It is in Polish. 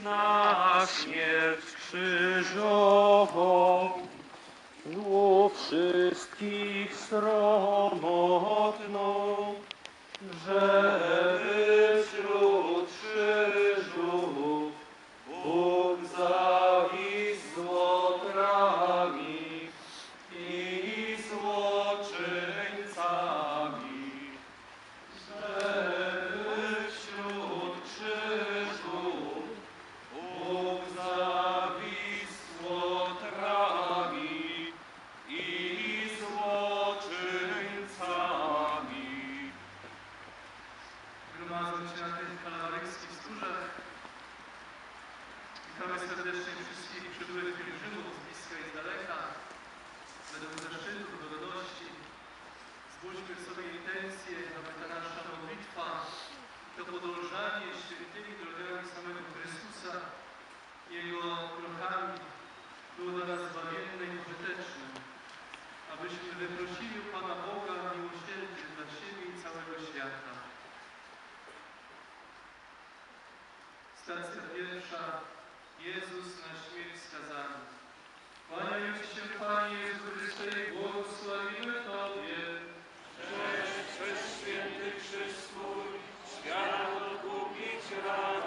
na śmierć krzyżową, zło wszystkich sromotną, żeby wśród krzyżów Bóg zawisł złotrami i złoczyńcami, żeby wśród krzyżów Bóg zawisł złotrami i złoczyńcami. Gromadzą się na tych kalwaryjskich wzgórzach. Witamy serdecznie wszystkich przybyłych pielgrzymów z bliska i z daleka. Według zaszczytów, godności zbóżmy sobie intencje, aby ta nasza modlitwa, to podążanie świętymi drogami samego Chrystusa, Jego krokami było dla nas zbawienne i pożyteczne. Abyśmy wyprosili u Pana Boga miłosierdzie dla siebie i całego świata. Stacja pierwsza. Jezus na śmierć skazany. Kłaniając się, Panie Jezu Chryste, i błogosławimy Tobie. Przez święty krzyż Twój świat odkupić raz.